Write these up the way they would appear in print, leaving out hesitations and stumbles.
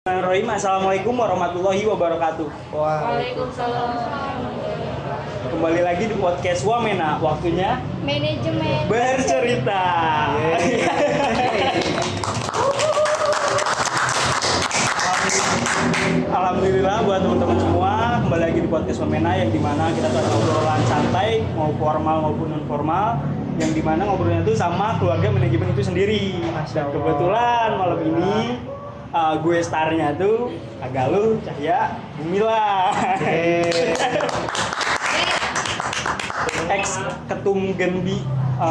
Bismillahirrahmanirrahim. Assalamualaikum warahmatullahi wabarakatuh. Waalaikumsalam. Kembali lagi di podcast Wamena. Waktunya Manajemen bercerita. Alhamdulillah buat teman-teman semua, kembali lagi di podcast Wamena yang dimana kita tuh ada obrolan santai, mau formal maupun non formal, yang dimana ngobrolnya itu sama keluarga manajemen itu sendiri. Dan kebetulan malam ini gue starnya tuh Agaluh, Cahya, Gumilang. Ex Ketum Genbi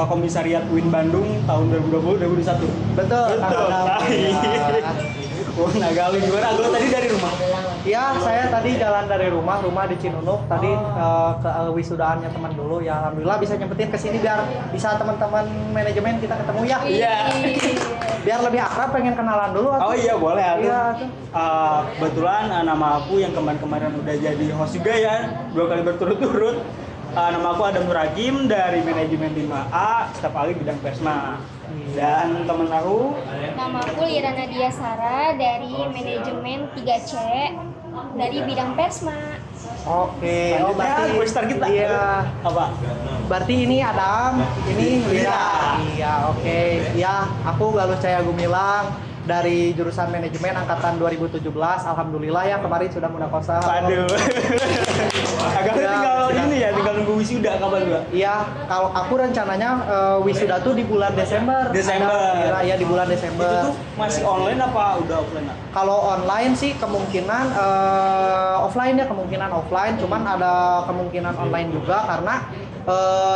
Komisariat UIN Bandung tahun 2020-2021. Betul. Agaluh gimana? Agaluh tadi dari rumah? Ya, saya tadi jalan dari rumah di Cinunuk. Tadi ke wisudaannya teman dulu. Ya, alhamdulillah bisa nyempetin ke sini biar bisa teman-teman manajemen kita ketemu ya. Iya. Biar lebih akrab, pengen kenalan dulu. Oh iya boleh atuh. Iya. Kebetulan nama aku yang kemarin udah jadi host juga ya 2 kali berturut-turut. Nama aku Adam Nur Hakim dari manajemen 5A, staf ahli bidang persma. Dan temen aku Nama aku Lira Nadia Sara dari manajemen 3C dari bidang persma. Oke. Oh, berarti gue start kita. Iya. Apa? Berarti ini Adam, ini Lira. Iya, oke. Ya, aku Galuh Cahya Gumilang dari jurusan manajemen angkatan 2017. Alhamdulillah ya kemarin sudah munakosa. Waduh. Agak Ya, tinggal sudah. ini ya, tinggal nunggu wisuda kapan gua? Iya, kalau aku rencananya wisuda tuh di bulan Desember. Desember. Ya di bulan Desember. Itu tuh masih online apa udah offline? Kalau online sih kemungkinan offline ya, kemungkinan offline, cuman ada kemungkinan online juga karena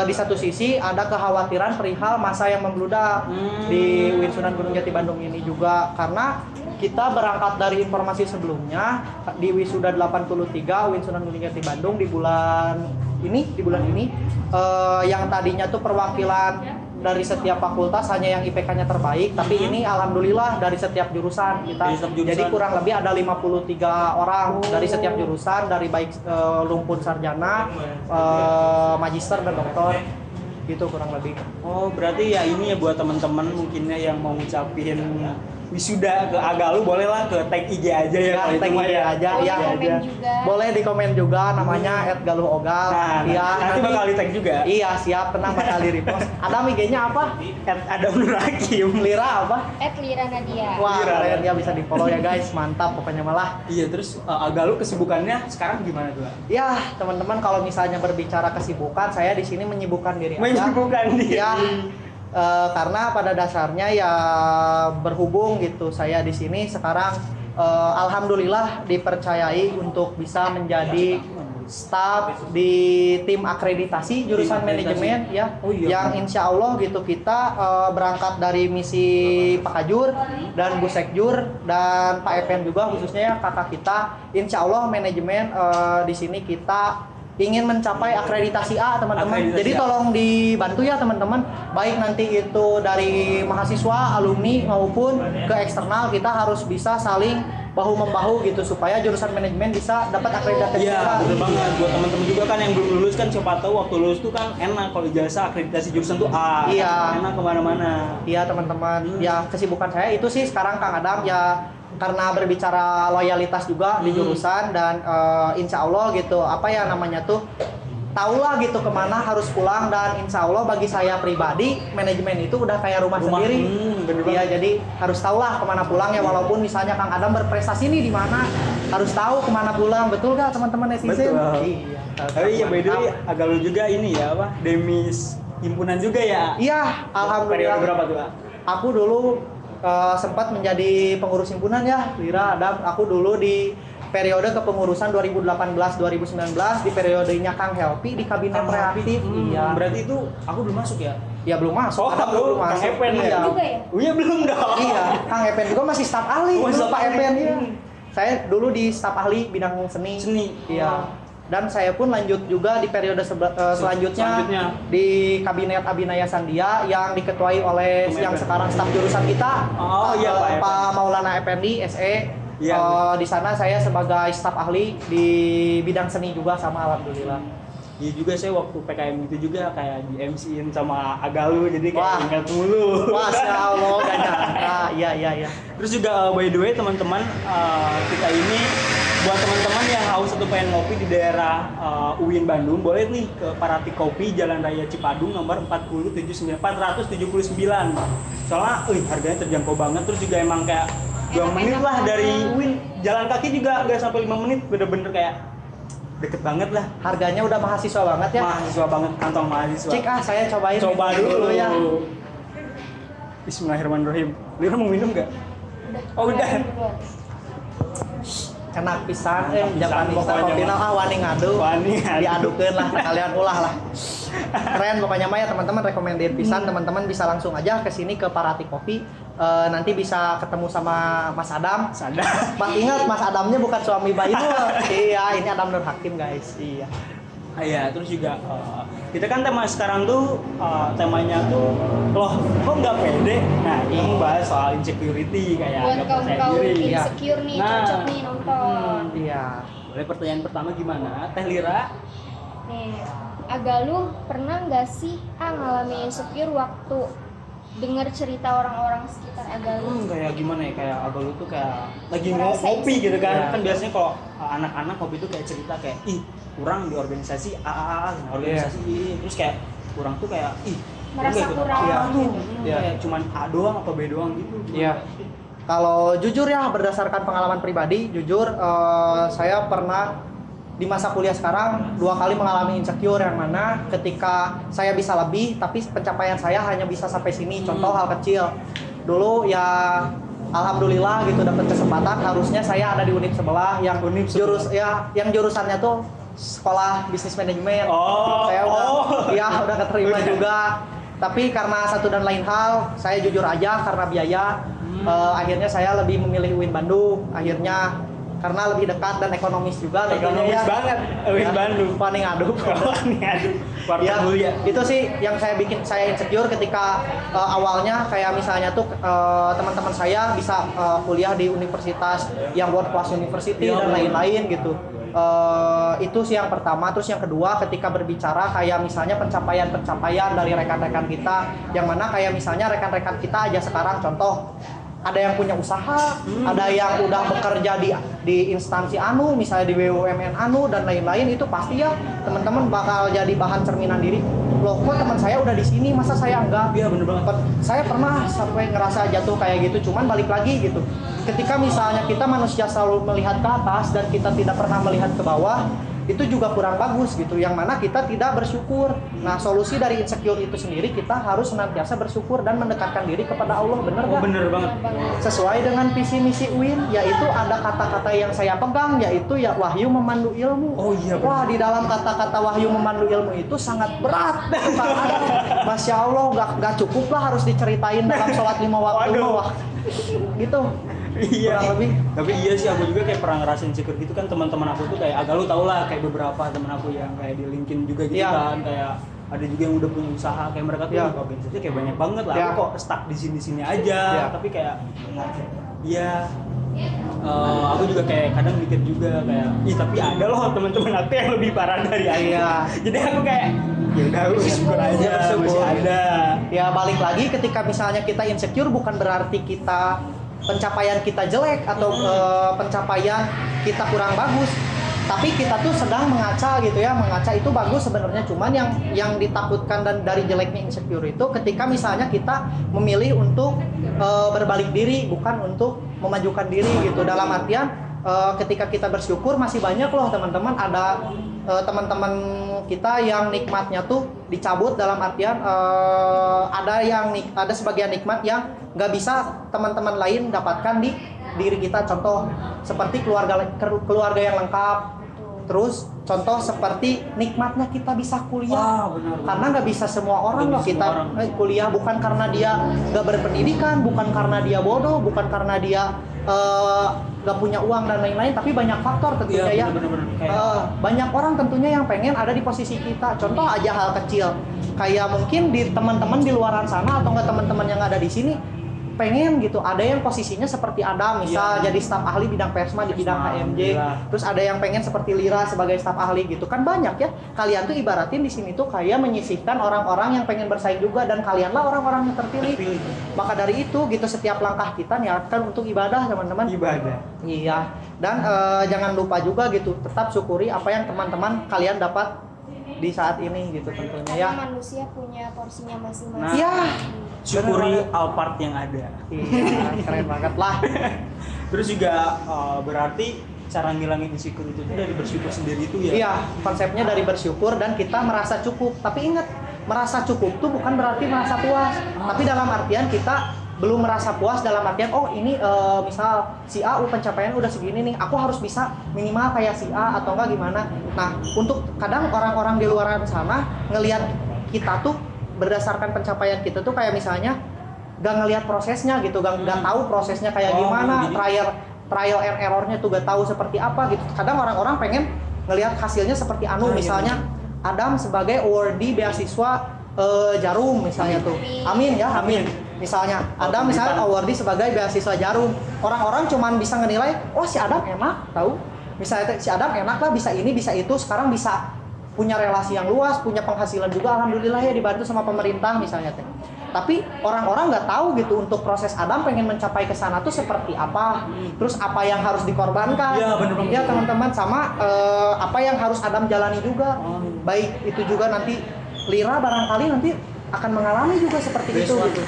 di satu sisi ada kekhawatiran perihal masa yang membludak di UIN Sunan Gunung Jati Bandung ini juga, karena kita berangkat dari informasi sebelumnya di wisuda 83 UIN Sunan Gunung Jati Bandung di bulan ini yang tadinya tuh perwakilan dari setiap fakultas hanya yang IPK-nya terbaik, tapi ini alhamdulillah dari setiap jurusan kita. Dari setiap jurusan. Jadi kurang lebih ada 53 orang dari setiap jurusan, dari baik rumpun sarjana, magister dan doktor. Gitu kurang lebih. Oh, berarti ya ini ya buat teman-teman mungkinnya yang mau ngucapin wisuda ke Agaluh, boleh lah ke tag IG aja ya. Ya, kalau itu tag mah IG ya. aja, Boleh ya. komen juga. Boleh di komen juga, namanya @galuhogal. Nah, Iya, nanti bakal di tag juga. Iya, siap, tenang bakal di repost. Ada IG-nya apa? Adam Nur Hakim. Lira apa? Lira Nadia. Wah, Lira. kalian ya bisa di-follow ya guys. Mantap pokoknya malah. Iya, terus Agaluh kesibukannya sekarang gimana tuh? Ya, teman-teman kalau misalnya berbicara kesibukan, saya di sini menyibukkan diri aja. Menyibukkan diri. Ya, karena pada dasarnya ya berhubung gitu saya di sini sekarang alhamdulillah dipercayai untuk bisa menjadi staf di tim akreditasi jurusan manajemen ya. Oh iya. Yang insya Allah gitu kita berangkat dari misi Pak Kajur dan Bu Sekjur dan Pak Epen juga khususnya kakak kita, insya Allah manajemen di sini kita ingin mencapai akreditasi A teman-teman. Akreditasi Jadi A. tolong dibantu ya teman-teman, baik nanti itu dari mahasiswa, alumni maupun ke eksternal, kita harus bisa saling bahu membahu gitu supaya jurusan manajemen bisa dapat akreditasi. Iya, betul banget. Buat teman-teman juga kan yang belum lulus kan siapa tahu waktu lulus tuh kan enak kalau ijazah akreditasi jurusan tuh A. Iya. Enak kemana-mana. Iya teman-teman. Ya kesibukan saya itu sih sekarang Kang Adam ya, karena berbicara loyalitas juga di jurusan dan insya Allah gitu apa ya namanya tuh tahulah gitu kemana harus pulang, dan insya Allah bagi saya pribadi manajemen itu udah kayak rumah sendiri. bener Iya, banget. jadi harus tahulah kemana pulang ya, walaupun misalnya Kang Adam berprestasi nih di mana, harus tahu kemana pulang. Betul gak teman-teman netizen? Betul. Iya. Oh iya, by the way, Agaluh juga ini ya apa? Demis himpunan juga ya. Iya, alhamdulillah. Periode berapa tuh, Kak? Aku dulu sempat menjadi pengurus himpunan ya, Lira, Adam. Aku dulu di periode kepengurusan 2018-2019 di periodenya Kang Helpi di kabinet reaktif. Iya. Berarti itu aku belum masuk ya? Ya belum masuk. Oh, Adam belum belum Kang masuk. Epen Iya. ya? Juga ya? Oh iya, belum dong. Iya, Kang Epen juga masih staf ahli. Oh, Dulu staf Pak ahli. Epen ya. Saya dulu di staf ahli bidang seni. Seni. Iya. Dan saya pun lanjut juga di periode selanjutnya di kabinet Abinaya Sandia yang diketuai oleh Kang yang Epen. sekarang staf jurusan kita, Oh, iya, Pak Epen. Pak Maulana Effendi SE. Iya. Di sana saya sebagai staf ahli di bidang seni juga sama, alhamdulillah. Iya juga saya waktu PKM itu juga kayak di MC-in sama Agalu jadi kayak Wah. ingat mulu. Masya Allah, gak nyangka. Iya. Terus juga by the way teman-teman, kita ini buat teman-teman yang haus atau pengen ngopi di daerah UIN Bandung, boleh nih ke Parati Kopi Jalan Raya Cipadung nomor 479. Soalnya harganya terjangkau banget, terus juga emang kayak 2 menit lah dari UIN, jalan kaki juga nggak sampai 5 menit, bener-bener kayak deket banget lah. Harganya udah mahasiswa banget ya. Mahasiswa banget, kantong mahasiswa. Cik saya cobain. Coba dulu ya. Bismillahirrahmanirrahim. Lira mau minum nggak? Oh udah. Enak pisan, Enak pisan, jangan boga pokoknya kopi mah. wani ngadu. Wani ngadu. Diadukeun lah, kalian ulah lah. Keren pokoknya mah ya teman-teman, recommended pisan. Teman-teman bisa langsung aja ke sini ke Parati Kopi. Nanti bisa ketemu sama Mas Adam. Sadar. Ingat Mas Adamnya bukan suami Bayu. Iya, ini Adam Nur Hakim guys. Iya. Iya, terus juga kita kan tema sekarang tuh temanya tuh loh kok nggak pede. Nah, kita mau bahas soal insecurity kayak Buat nggak percaya kaum diri. insecure nih, Nah. cocok nih nonton. Iya. Boleh pertanyaan pertama gimana? Teh Lira? Nih, Agalu pernah nggak sih ngalamin insecure waktu dengar cerita orang-orang sekitar Agalu? Kayak gimana ya? Kayak abang lu tuh kayak lagi Merasa ngopi gitu kan. insecure. Kan biasanya kalau anak-anak ngopi tuh kayak cerita kayak ih, kurang di organisasi A, organisasi ini. Terus kayak kurang tuh kayak ih, Merasa gua nggak ikut kurang apa-apa tuh. gitu. Iya. Kayak cuman A doang atau B doang gitu. Iya. Kalau jujur ya berdasarkan pengalaman pribadi, jujur saya pernah di masa kuliah sekarang 2 kali mengalami insecure, yang mana ketika saya bisa lebih tapi pencapaian saya hanya bisa sampai sini. Contoh hal kecil. Dulu ya alhamdulillah gitu dapat kesempatan, harusnya saya ada di univ sebelah yang Univ sebelah. yang jurusannya tuh sekolah bisnis manajemen. Oh, Saya udah keterima Udah. juga. Tapi karena satu dan lain hal, saya jujur aja karena biaya, akhirnya saya lebih memilih UIN Bandung. Akhirnya karena lebih dekat dan ekonomis juga. tentunya Ekonomis ya. banget, UIN Bandung. Paling aduk. Aduh, warteg Ya, mulia. itu sih yang saya bikin saya insecure ketika awalnya kayak misalnya tuh teman-teman saya bisa kuliah di universitas yang world class university Iya, dan bener. lain-lain gitu. Itu sih yang pertama. Terus yang kedua, ketika berbicara kayak misalnya pencapaian dari rekan-rekan kita, yang mana kayak misalnya rekan-rekan kita aja sekarang contoh ada yang punya usaha, ada yang udah bekerja di instansi anu, misalnya di BUMN anu dan lain-lain, itu pasti ya teman-teman bakal jadi bahan cerminan diri. Loh, kok teman saya udah di sini, masa saya enggak? Iya bener banget. Saya pernah sampai ngerasa jatuh kayak gitu, cuman balik lagi gitu. Ketika misalnya kita manusia selalu melihat ke atas dan kita tidak pernah melihat ke bawah, itu juga kurang bagus gitu, yang mana kita tidak bersyukur. Nah, solusi dari insecure itu sendiri, kita harus senantiasa bersyukur dan mendekatkan diri kepada Allah. Bener Oh, gak? bener banget. Sesuai dengan visi misi UIN, yaitu ada kata-kata yang saya pegang, yaitu ya wahyu memandu ilmu. Oh iya, bener. Wah, di dalam kata-kata wahyu memandu ilmu itu sangat berat. Masya Allah, gak cukup lah harus diceritain dalam sholat 5 waktu. Waduh. Wah, gitu. Iya. Kurang lebih. Tapi iya sih, aku juga kayak pernah ngerasain insecure gitu kan. Teman-teman aku tuh kayak agak lu tau lah, kayak beberapa teman aku yang kayak di LinkedIn juga gitu Iya. kan, kayak ada juga yang udah punya usaha, kayak mereka tuh Iya. organisasi kayak banyak banget lah. Iya. Aku kok stuck di sini-sini aja. Iya. Tapi kayak iya. Aku juga kayak kadang mikir juga kayak, ih tapi ada loh teman-teman aku yang lebih parah dari aku. Iya. Jadi aku kayak ya udah bersyukur aja Bersyukur. masih ada. Ya balik lagi, ketika misalnya kita insecure bukan berarti kita pencapaian kita jelek atau pencapaian kita kurang bagus, tapi kita tuh sedang mengaca gitu ya. Mengaca itu bagus sebenarnya, cuman yang ditakutkan dan dari jeleknya insecure itu ketika misalnya kita memilih untuk berbalik diri bukan untuk memajukan diri gitu. Dalam artian ketika kita bersyukur, masih banyak loh teman-teman, ada teman-teman kita yang nikmatnya tuh dicabut, dalam artian ada sebagian nikmat yang nggak bisa teman-teman lain dapatkan di diri kita. Contoh seperti keluarga yang lengkap. Terus contoh seperti nikmatnya kita bisa kuliah. Wah, benar. Karena nggak bisa semua orang Nggak loh bisa kita semua orang. kuliah, bukan karena dia nggak berpendidikan, bukan karena dia bodoh, bukan karena dia nggak punya uang dan lain-lain, tapi banyak faktor tentunya Iya, ya. bener-bener. Banyak orang tentunya yang pengen ada di posisi kita. Contoh aja hal kecil, kayak mungkin di teman-teman di luaran sana atau nggak teman-teman yang ada di sini, pengen gitu, ada yang posisinya seperti Adam misal jadi staf ahli bidang Persma di bidang HMJ, terus ada yang pengen seperti Lira sebagai staf ahli gitu kan, banyak ya. Kalian tuh ibaratin di sini tuh kayak menyisihkan orang-orang yang pengen bersaing juga, dan kalianlah orang-orang yang terpilih. Maka dari itu gitu, setiap langkah kita niatkan untuk ibadah teman-teman. Ibadah. Iya, dan jangan lupa juga gitu, tetap syukuri apa yang teman-teman kalian dapat di saat ini gitu tentunya ya. Karena manusia punya porsinya masing-masing. Iya. Syukuri Alphard yang ada. Iya, keren banget lah. Terus juga berarti cara ngilangin insecure itu tuh dari bersyukur sendiri itu ya. Iya, konsepnya dari bersyukur dan kita merasa cukup. Tapi ingat, merasa cukup tuh bukan berarti merasa puas. Tapi dalam artian kita belum merasa puas dalam artian ini misal si A pencapaian udah segini nih, aku harus bisa minimal kayak si A atau enggak gimana. Nah, untuk kadang orang-orang di luar sana ngelihat kita tuh berdasarkan pencapaian kita tuh kayak misalnya gak ngelihat prosesnya gitu, gak tahu prosesnya kayak gimana, trial and errornya tuh gak tahu seperti apa gitu. Kadang orang-orang pengen ngelihat hasilnya seperti misalnya Adam sebagai awardee beasiswa Jarum misalnya tuh, amin ya, amin. Misalnya Adam misalnya awardee sebagai beasiswa Jarum, orang-orang cuman bisa menilai, oh si Adam enak, tahu misalnya si Adam enak lah, bisa ini bisa itu, sekarang bisa punya relasi yang luas, punya penghasilan juga, alhamdulillah ya, dibantu sama pemerintah misalnya teh. Tapi orang-orang nggak tahu gitu untuk proses Adam pengen mencapai ke sana tuh seperti apa, terus apa yang harus dikorbankan, ya teman-teman, sama apa yang harus Adam jalani juga. Baik itu juga nanti Lira barangkali nanti akan mengalami juga seperti itu gitu.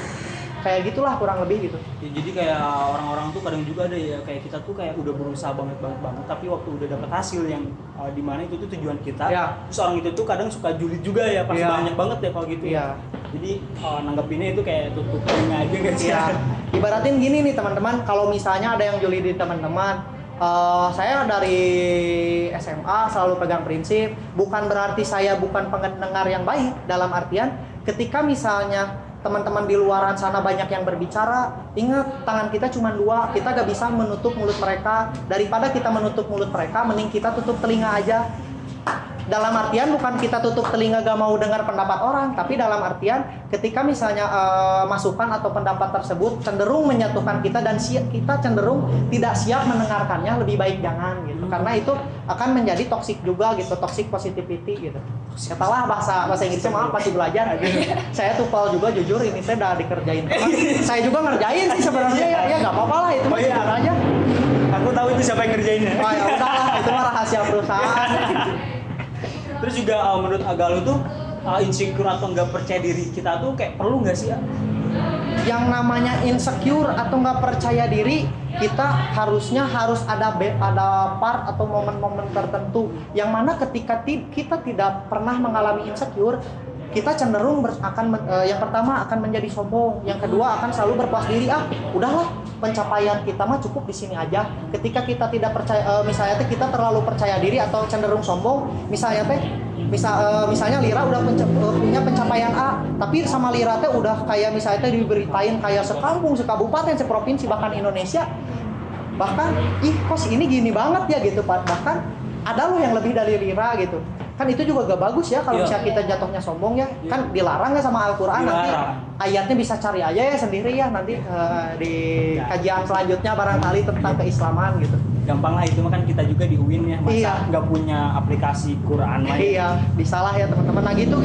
Kayak gitulah kurang lebih gitu. Ya, jadi kayak orang-orang tuh kadang juga ada ya, kayak kita tuh kayak udah berusaha banget, tapi waktu udah dapet hasil yang dimana itu tuh tujuan kita, terus orang itu tuh kadang suka julid juga ya, pasti banyak banget ya kalau gitu. Jadi nanggepinnya itu kayak tutup telinga aja guys ya. Ibaratin gini nih teman-teman, kalau misalnya ada yang julidin teman-teman, saya dari SMA selalu pegang prinsip, bukan berarti saya bukan pendengar yang baik, dalam artian ketika misalnya teman-teman di luaran sana banyak yang berbicara, ingat tangan kita cuma dua, kita gak bisa menutup mulut mereka. Daripada kita menutup mulut mereka, mending kita tutup telinga aja. Dalam artian bukan kita tutup telinga gak mau dengar pendapat orang, tapi dalam artian ketika misalnya masukan atau pendapat tersebut cenderung menyatukan kita dan kita cenderung tidak siap mendengarkannya, lebih baik jangan gitu. Karena itu akan menjadi toxic juga gitu, toxic positivity gitu. Katalah bahasa Inggrisnya, maaf masih belajar gitu. Saya tupal juga jujur, ini saya udah dikerjain teman. Saya juga ngerjain sih sebenarnya ya nggak apa-apa lah itu jujur aja. Aku tahu itu siapa yang ngerjainnya. Oh ya udahlah, itu mah rahasia perusahaan. Terus juga menurut Agalu tuh insecure atau nggak percaya diri kita tuh kayak perlu nggak sih ya? Yang namanya insecure atau nggak percaya diri, kita harusnya harus ada part atau momen-momen tertentu yang mana ketika kita tidak pernah mengalami insecure, kita cenderung yang pertama akan menjadi sombong, yang kedua akan selalu berpuas diri, udahlah pencapaian kita mah cukup di sini aja. Ketika kita tidak percaya, misalnya kita terlalu percaya diri atau cenderung sombong, misalnya Lira udah punya pencapaian A, tapi sama Lira udah kayak misalnya diberitain kayak sekampung, sekabupaten, seprovinsi, bahkan Indonesia, bahkan kok ini gini banget ya gitu, bahkan ada loh yang lebih dari Lira gitu. Kan itu juga gak bagus ya kalau misalnya kita jatuhnya sombong ya. Kan dilarang ya sama Al-Quran. Nanti ayatnya bisa cari aja ya sendiri ya nanti di kajian selanjutnya barangkali tentang keislaman gitu. Gampang lah itu, kan kita juga di UIN ya, masa nggak punya aplikasi Quran lain. Iya, disalah ya teman-teman. Nah gitu.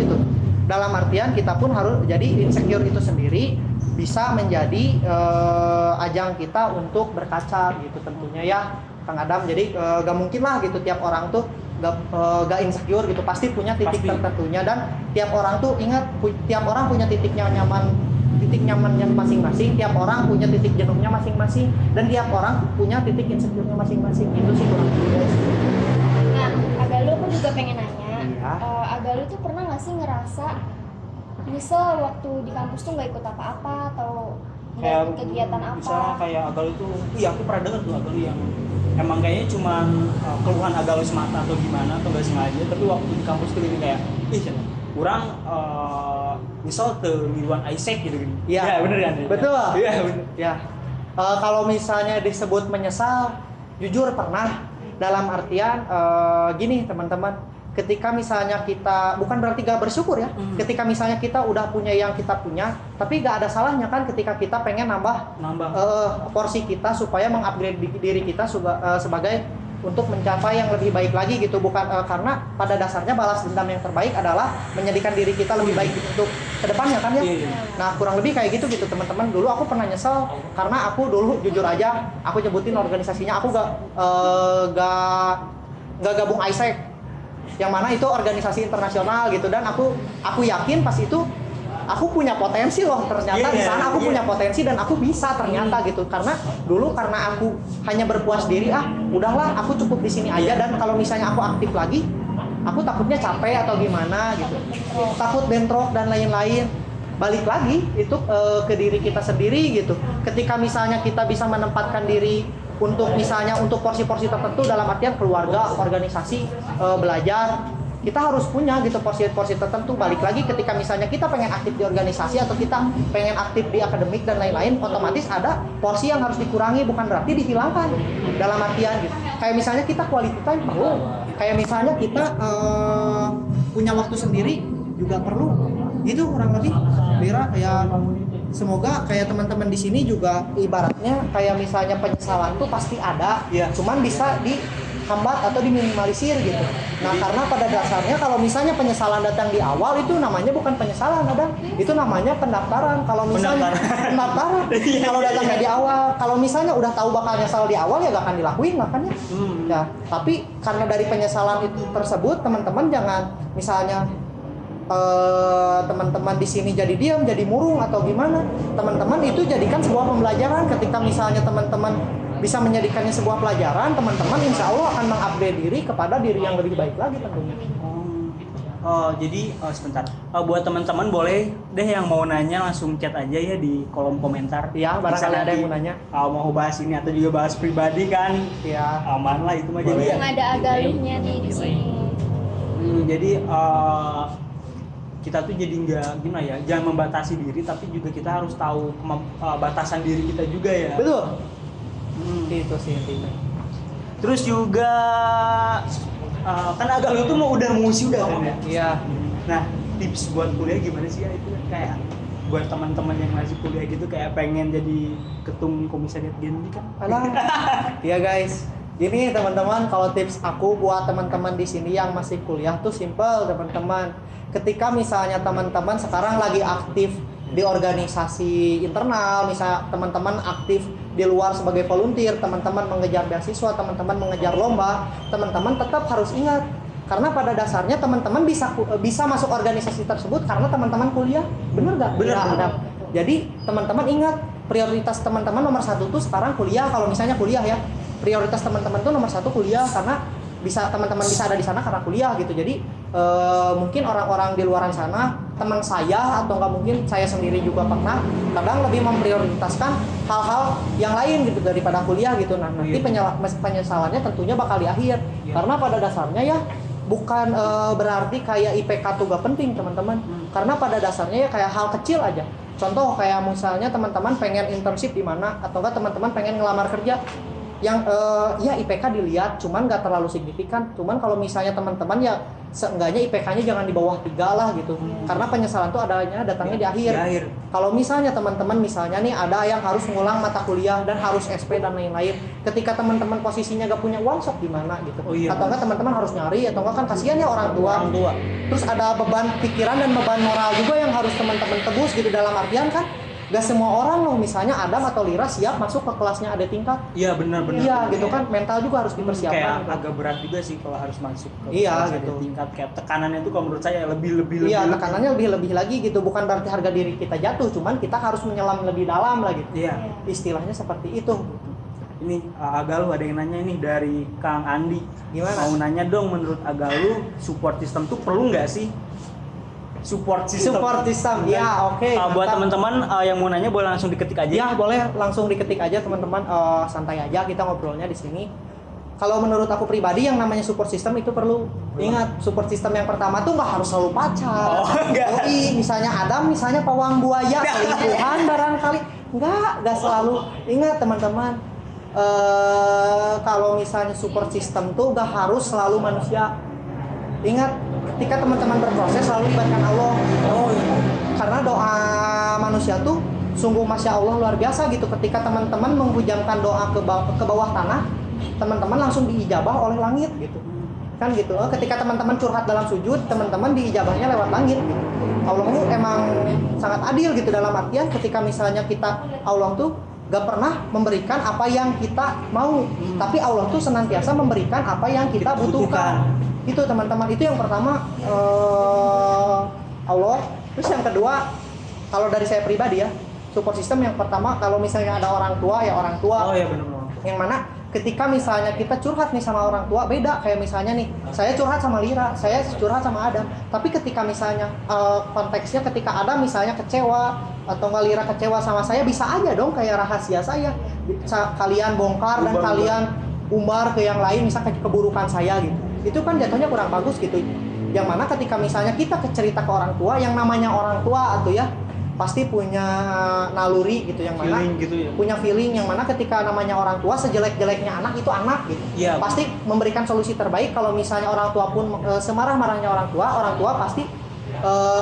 Dalam artian kita pun harus jadi insecure itu sendiri bisa menjadi ajang kita untuk berkaca gitu tentunya ya Kang Adam. Jadi gak mungkin lah gitu tiap orang tuh gak insecure gitu, pasti punya titik tertentunya, dan tiap orang tuh ingat tiap orang punya titik nyamannya masing-masing, tiap orang punya titik jenuhnya masing-masing, dan tiap orang punya titik insecure-nya masing-masing. Itu sih kurang lebih guys. Nah, Agalu aku juga pengen nanya, Agalu tuh pernah nggak sih ngerasa misal waktu di kampus tuh nggak ikut apa-apa atau nggak ikut kegiatan apa? Misalnya kayak Agalu tuh, aku pernah dengar tuh Agalu yang emang kayaknya cuma keluhan Agalu semata atau gimana atau nggak sengaja, tapi waktu di kampus tuh ini kayak kurang misal keliruan Isaac gitu. Iya bener kan? Betul. Iya bener. Ya. Kalau misalnya disebut menyesal, jujur pernah. Dalam artian gini teman-teman, ketika misalnya kita bukan berarti gak bersyukur ya, ketika misalnya kita udah punya yang kita punya, tapi gak ada salahnya kan ketika kita pengen nambah porsi kita supaya mengupgrade diri kita sebagai untuk mencapai yang lebih baik lagi gitu, bukan karena pada dasarnya balas dendam yang terbaik adalah menjadikan diri kita lebih baik untuk kedepannya kan ya. Nah kurang lebih kayak gitu teman-teman. Dulu aku pernah nyesel karena aku dulu jujur aja aku nyebutin organisasinya, aku gak gabung ISEC, yang mana itu organisasi internasional gitu, dan aku yakin pas itu aku punya potensi loh ternyata di sana aku punya potensi dan aku bisa ternyata gitu, karena aku hanya berpuas diri udahlah aku cukup di sini aja, dan kalau misalnya aku aktif lagi aku takutnya capek atau gimana gitu, takut bentrok dan lain-lain. Balik lagi itu ke diri kita sendiri gitu, ketika misalnya kita bisa menempatkan diri untuk misalnya untuk porsi-porsi tertentu dalam artian keluarga, organisasi, belajar, kita harus punya gitu porsi-porsi tertentu. Balik lagi ketika misalnya kita pengen aktif di organisasi atau kita pengen aktif di akademik dan lain-lain, otomatis ada porsi yang harus dikurangi, bukan berarti dihilangkan dalam artian gitu. Kayak misalnya kita quality time perlu, kayak misalnya kita punya waktu sendiri juga perlu, gitu kurang lebih. Bira ya. Semoga kayak teman-teman di sini juga ibaratnya kayak misalnya penyesalan tuh pasti ada, cuman bisa dihambat atau diminimalisir gitu. Nah karena pada dasarnya kalau misalnya penyesalan datang di awal itu namanya bukan penyesalan, itu namanya pendaftaran. Kalau misalnya pendaftaran, kalau datangnya di awal, kalau misalnya udah tahu bakal nyesal di awal ya gak akan dilakuin makanya. Ya, tapi karena dari penyesalan itu tersebut teman-teman jangan misalnya teman-teman di sini jadi diam, jadi murung atau gimana. Teman-teman itu jadikan sebuah pembelajaran. Ketika misalnya teman-teman bisa menjadikannya sebuah pelajaran, teman-teman insya Allah akan mengupgrade diri kepada diri yang lebih baik lagi tentunya. Jadi sebentar. Buat teman-teman boleh deh yang mau nanya langsung chat aja ya di kolom komentar. Iya, barangkali ada yang mau nanya. Mau bahas ini atau juga bahas pribadi kan? Iya. Aman lah itu mah jadi. Yang ada agaluhnya nih di sini. Jadi kita tuh jadi nggak gimana ya, jangan membatasi diri, tapi juga kita harus tahu batasan diri kita juga ya. Betul. Itu sih intinya. Terus juga kan agak lu tuh udah wisuda kan ya? Iya. Nah tips buat kuliah gimana sih ya itu kayak buat teman-teman yang masih kuliah gitu kayak pengen jadi ketum komisariat gini kan? Alah. Iya guys. Gini teman-teman, kalau tips aku buat teman-teman di sini yang masih kuliah tuh simple teman-teman. Ketika misalnya teman-teman sekarang lagi aktif di organisasi internal, misalnya teman-teman aktif di luar sebagai volunteer, teman-teman mengejar beasiswa, teman-teman mengejar lomba, teman-teman tetap harus ingat karena pada dasarnya teman-teman bisa masuk organisasi tersebut karena teman-teman kuliah, bener gak? Bener. Jadi teman-teman ingat prioritas teman-teman nomor 1 tuh sekarang kuliah. Kalau misalnya kuliah ya, prioritas teman-teman tuh nomor 1 kuliah karena teman-teman bisa ada di sana karena kuliah gitu. Jadi mungkin orang-orang di luaran sana, teman saya atau nggak mungkin saya sendiri juga pernah kadang lebih memprioritaskan hal-hal yang lain gitu daripada kuliah gitu. Nah nanti penyesalannya tentunya bakal di akhir karena pada dasarnya ya bukan berarti kayak IPK tuh gak penting teman-teman, karena pada dasarnya ya kayak hal kecil aja. Contoh kayak misalnya teman-teman pengen internship di mana atau enggak teman-teman pengen ngelamar kerja yang ya IPK dilihat cuman nggak terlalu signifikan, cuman kalau misalnya teman-teman ya seenggaknya IPK-nya jangan di bawah 3 lah gitu, karena penyesalan tuh datangnya di akhir. Kalau misalnya teman-teman misalnya nih ada yang harus ngulang mata kuliah dan harus SP dan lain-lain, ketika teman-teman posisinya gak punya uang sok gimana gitu, atau enggak teman-teman harus nyari, atau enggak kan kasihan ya orang tua. Terus ada beban pikiran dan beban moral juga yang harus teman-teman tebus gitu, dalam artian kan gak semua orang loh, misalnya Adam atau Lira siap masuk ke kelasnya ada tingkat. Iya benar-benar. Iya gitu kan, mental juga harus dipersiapkan. Kayak gitu. Agak berat juga sih kalau harus masuk ke kelas gitu. Ada tingkat, kayak tekanannya itu kalau menurut saya lebih. Iya tekanannya lebih lagi gitu, bukan berarti harga diri kita jatuh, cuman kita harus menyelam lebih dalam lagi. Iya. Istilahnya seperti itu. Ini Agalu ada yang nanya nih dari Kang Andi. Gimana? Mau nanya dong, menurut Agalu support system tuh perlu nggak sih? Support system ya oke. Buat teman-teman yang mau nanya boleh langsung diketik aja. Ya boleh langsung diketik aja teman-teman, santai aja kita ngobrolnya di sini. Kalau menurut aku pribadi yang namanya support system itu perlu. Ingat, support system yang pertama tuh nggak harus selalu pacar. Misalnya Adam misalnya pawang buaya, selingkuhan barangkali nggak selalu. Ingat teman-teman, kalau misalnya support system tuh nggak harus selalu manusia. Ingat, ketika teman-teman berproses selalu libatkan Allah. Karena doa manusia tuh sungguh masya Allah luar biasa gitu. Ketika teman-teman menghujamkan doa ke bawah tanah, teman-teman langsung diijabah oleh langit gitu. Kan gitu. Ketika teman-teman curhat dalam sujud, teman-teman diijabahnya lewat langit gitu. Allah tuh emang sangat adil gitu, dalam artian ketika misalnya Allah tuh gak pernah memberikan apa yang kita mau, tapi Allah tuh senantiasa memberikan apa yang kita butuhkan. Itu teman-teman, itu yang pertama Allah. Terus yang kedua, kalau dari saya pribadi ya, support system yang pertama, kalau misalnya ada orang tua ya orang tua. Oh iya benar. Yang mana ketika misalnya kita curhat nih sama orang tua, beda kayak misalnya nih saya curhat sama Lira, saya curhat sama Adam. Tapi ketika misalnya konteksnya ketika Adam misalnya kecewa atau nggak Lira kecewa sama saya, bisa aja dong kayak rahasia saya bisa kalian bongkar dan kalian umbar ke yang lain, misalnya keburukan saya gitu. Itu kan jatuhnya kurang bagus gitu. Yang mana ketika misalnya kita cerita ke orang tua, yang namanya orang tua atau ya pasti punya naluri gitu, yang mana feeling gitu ya. Punya feeling yang mana ketika namanya orang tua, sejelek-jeleknya anak itu anak gitu. Iya, pasti memberikan solusi terbaik. Kalau misalnya orang tua pun semarah-marahnya orang tua pasti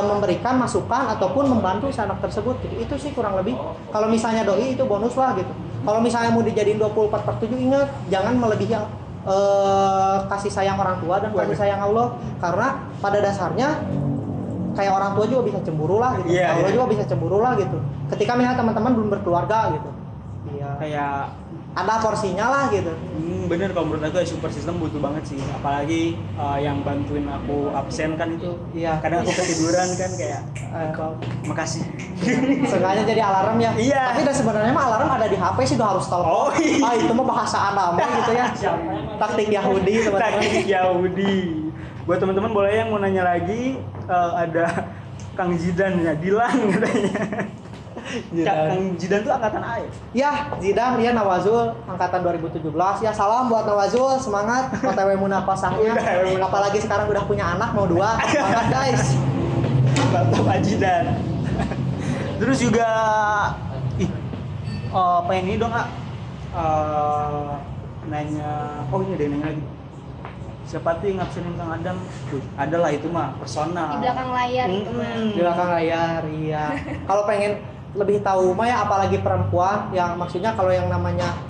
memberikan masukan ataupun membantu si anak tersebut gitu. Itu sih kurang lebih. Kalau misalnya doi itu bonus lah gitu. Kalau misalnya mau dijadiin 24/7, ingat jangan melebihi kasih sayang orang tua dan kasih sayang Allah. Karena pada dasarnya kayak orang tua juga bisa cemburu lah gitu. Allah juga bisa cemburu lah gitu. Ketika misalnya teman-teman belum berkeluarga gitu. Iya. Kayak ada porsinya lah gitu. Bener, kalau menurut aku support system butuh banget sih. Apalagi yang bantuin aku absen kan itu. Iya. Kadang aku ketiduran kan kayak makasih. Sengaja jadi alarm ya. Iya. Tapi dan sebenarnya mah alarm ada di HP sih, udah harus tahu. Oh, iya. Itu mah bahasa Adam gitu ya. Taktik Yahudi teman-teman. Taktik Yahudi. Buat teman-teman boleh yang mau nanya lagi, ada Kang Zidan ya, Dilan katanya. Kang Zidan tuh angkatan A ya? Ya, Zidan dia Nawazul angkatan 2017. Ya salam buat Nawazul, semangat OTW munafasahnya. Apalagi sekarang udah punya anak mau 2. Semangat guys. Bapak Zidan. Terus juga pengen ini dong, nanya. Oh ini ada yang nanya lagi. Siapa tuh yang ngabsenin Kang Adam? Adalah itu mah personal. Di belakang layar itu mah. Di belakang layar, iya. Kalau pengen lebih tahu mah ya, apalagi perempuan, yang maksudnya kalau yang namanya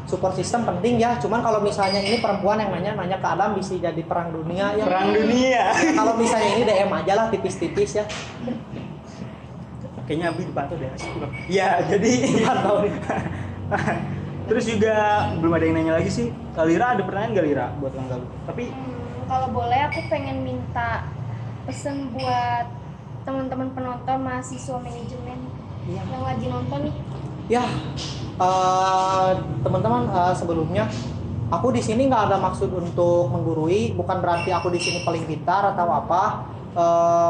support system penting ya. Cuman kalau misalnya ini perempuan yang nanya ke Adam, bisa jadi perang dunia ya. Perang dunia. Kalau misalnya ini DM aja lah tipis-tipis ya. Kayaknya Abi dipantau deh. Iya, jadi dipantau nih. Terus juga belum ada yang nanya lagi sih. Lira ada pertanyaan nggak Lira buat Kang Galuh? Tapi kalau boleh aku pengen minta pesen buat teman-teman penonton mahasiswa manajemen yang lagi nonton nih. Ya, teman-teman, sebelumnya aku di sini nggak ada maksud untuk menggurui, bukan berarti aku di sini paling pintar atau apa.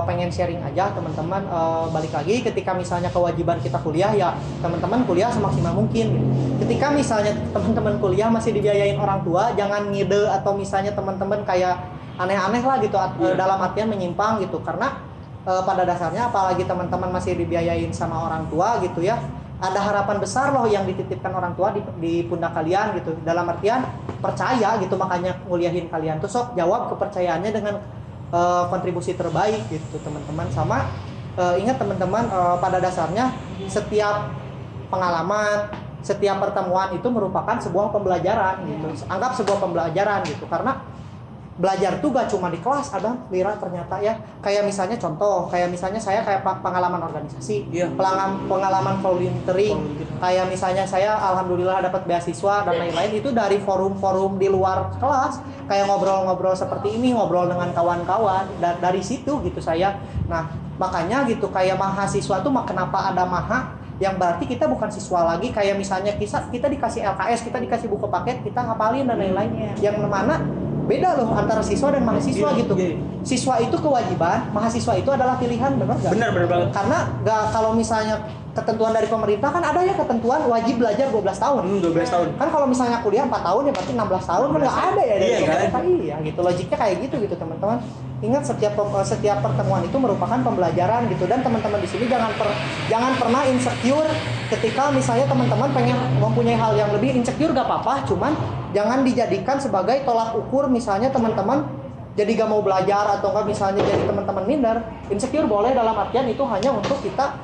Pengen sharing aja teman-teman. Balik lagi, ketika misalnya kewajiban kita kuliah ya teman-teman kuliah semaksimal mungkin. Ketika misalnya teman-teman kuliah masih dibiayain orang tua, jangan ngide atau misalnya teman-teman kayak aneh-aneh lah gitu, dalam artian menyimpang gitu. Karena pada dasarnya apalagi teman-teman masih dibiayain sama orang tua gitu ya, ada harapan besar loh yang dititipkan orang tua di pundak kalian gitu. Dalam artian percaya gitu, makanya nguliahin kalian tuh, sok jawab kepercayaannya dengan kontribusi terbaik gitu teman-teman. Sama ingat teman-teman, pada dasarnya setiap pengalaman, setiap pertemuan itu merupakan sebuah pembelajaran gitu. Anggap sebuah pembelajaran gitu, karena belajar tuh gak cuma di kelas, ada Lira ternyata ya. Kayak misalnya contoh, kayak misalnya saya kayak pengalaman organisasi, pengalaman volunteering. Kayak misalnya saya alhamdulillah dapat beasiswa dan lain-lain, itu dari forum-forum di luar kelas. Kayak ngobrol-ngobrol seperti ini, ngobrol dengan kawan-kawan, dan dari situ gitu saya. Nah, makanya gitu kayak mahasiswa tuh kenapa ada maha, yang berarti kita bukan siswa lagi. Kayak misalnya kita dikasih LKS, kita dikasih buku paket, kita ngapalin dan lain-lain. Yang mana beda loh antara siswa dan mahasiswa gitu. Siswa itu kewajiban, mahasiswa itu adalah pilihan, benar nggak? Benar banget. Karena kalau misalnya ketentuan dari pemerintah kan ada ya ketentuan wajib belajar 12 tahun. 12 tahun. Kan kalau misalnya kuliah 4 tahun ya berarti 16 tahun kan nggak ada ya dari pemerintah. Iya gitu, logiknya kayak gitu teman-teman. Ingat setiap pertemuan itu merupakan pembelajaran gitu, dan teman-teman di sini jangan pernah insecure ketika misalnya teman-teman pengen mempunyai hal yang lebih. Insecure gak apa-apa, cuman jangan dijadikan sebagai tolak ukur. Misalnya teman-teman jadi gak mau belajar atau enggak misalnya jadi teman-teman minder, insecure boleh dalam artian itu hanya untuk kita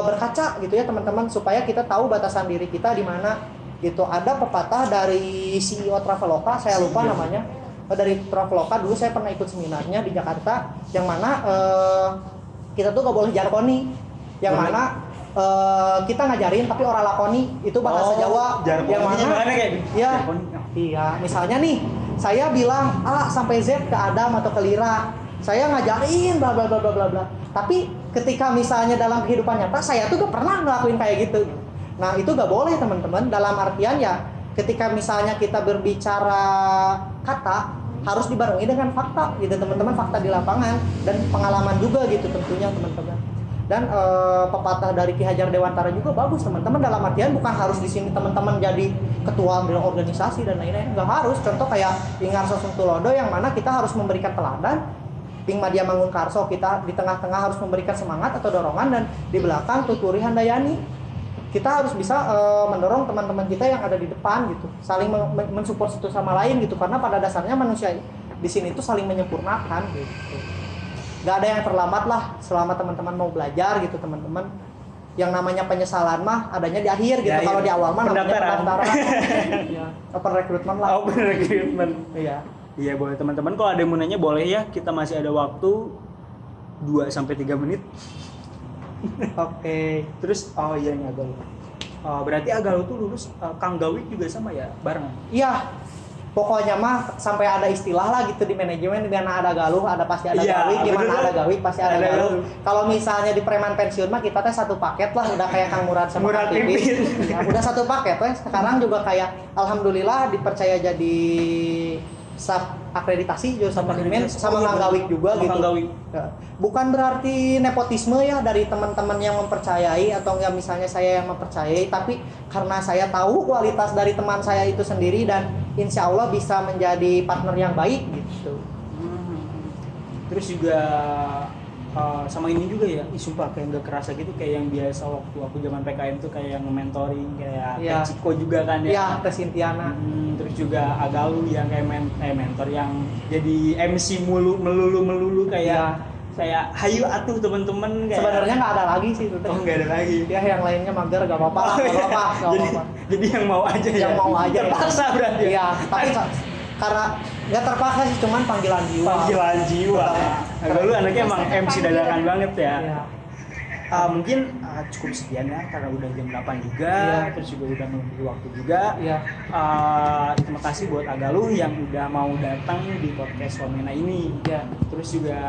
berkaca gitu ya teman-teman, supaya kita tahu batasan diri kita di mana gitu. Ada pepatah dari CEO Traveloka, saya lupa namanya, dari Traveloka. Dulu saya pernah ikut seminarnya di Jakarta, yang mana kita tuh gak boleh jargoni, yang mana kita ngajarin tapi orang lakoni, itu bahasa Jawa, yang mana ya, iya, misalnya nih saya bilang A sampai Z ke Adam atau ke Lira, saya ngajarin bla bla bla bla bla bla, tapi ketika misalnya dalam kehidupan nyata saya tuh gak pernah ngelakuin kayak gitu. Nah itu gak boleh teman-teman, dalam artian ya ketika misalnya kita berbicara kata harus dibarengi dengan fakta gitu teman-teman, fakta di lapangan dan pengalaman juga gitu tentunya teman-teman. Dan pepatah dari Ki Hajar Dewantara juga bagus teman-teman, dalam artian bukan harus di sini teman-teman jadi ketua organisasi dan lain-lain, nggak harus. Contoh kayak Ingarso Sungtulodo yang mana kita harus memberikan teladan, Ping Madya Mangunkarso kita di tengah-tengah harus memberikan semangat atau dorongan, dan di belakang Tuturi Handayani kita harus bisa mendorong teman-teman kita yang ada di depan gitu, saling mensupport satu sama lain gitu, karena pada dasarnya manusia di sini tuh saling menyempurnakan gitu. Gak ada yang terlambat lah selama teman-teman mau belajar gitu teman-teman. Yang namanya penyesalan mah adanya di akhir gitu. Kalau di awal mah namanya pendaftaran. Ya, open recruitment lah. Open recruitment. Iya. Iya boleh teman-teman, kalau ada yang mau nanya boleh ya, kita masih ada waktu 2-3 menit. Oke. Terus oh iya nih Agalu. Berarti Agalu tuh lulus Kang Gawik juga sama ya, barengan? Iya. Pokoknya mah sampai ada istilah lah gitu di manajemen, dengan ada galuh ada pasti ada gawik, gimana ada gawik pasti ada galuh. Kalau misalnya di preman pensiun mah kita teh satu paket lah, udah kayak Kang Murad sama Kang Pipin. Ya, udah satu paket weh. Sekarang juga kayak alhamdulillah dipercaya jadi sub akreditasi juga sama manajemen sama Kang Gawik juga gitu. Ya. Bukan berarti nepotisme ya dari teman-teman yang mempercayai atau enggak misalnya saya yang mempercayai, tapi karena saya tahu kualitas dari teman saya itu sendiri dan insya Allah bisa menjadi partner yang baik gitu. Terus juga sama ini juga ya, sumpah kayak nggak kerasa gitu, kayak yang biasa waktu aku zaman PKN tuh kayak yang mentoring kayak ya. Ciko juga kan ya. Iya, Teh Sintiana. Terus juga Agalu yang kayak mentor yang jadi MC melulu kayak kayak hayu atuh teman-teman kayak. Sebenarnya nggak ada lagi sih itu. Oh nggak ada lagi. Ya yang lainnya mager nggak apa-apa lah, nggak apa-apa. Jadi yang mau aja yang ya. mau aja. Terpaksa ya. Berarti. Iya, tapi karena nggak terpaksa sih, cuman panggilan jiwa. Panggilan jiwa. Agalu anaknya emang MC dadakan banget ya. Iya. Mungkin cukup sekian ya, karena udah jam 8 juga, terus juga udah memberi waktu juga. Iya. Terima kasih buat Agaluh yang udah mau datang di podcast Wamena ini. Iya. Terus juga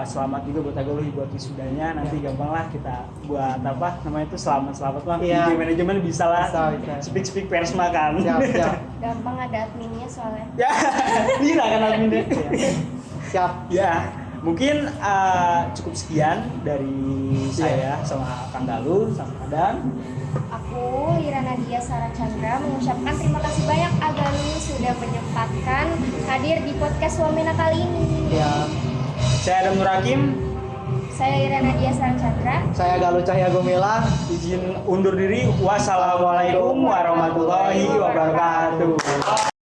selamat juga buat Agaluh buat wisudanya. Nanti gampang lah kita buat apa namanya itu selamat lah. Iya. Di manajemen bisa lah. Bisa. Speak persma kan. Siap. Gampang ada adminnya soalnya. Ya, bisa kan adminnya. Siap. Ya. Mungkin cukup sekian dari saya sama Kang Galuh sama Adam. Aku Lira Nadia Sarah Chandra mengucapkan terima kasih banyak Agaluh sudah menyempatkan hadir di podcast Wamena kali ini. Ya. Saya Adam Nur Hakim. Saya Lira Nadia Sarah Chandra. Saya Galuh Cahya Gumilang. Izin undur diri. Wassalamualaikum warahmatullahi wabarakatuh.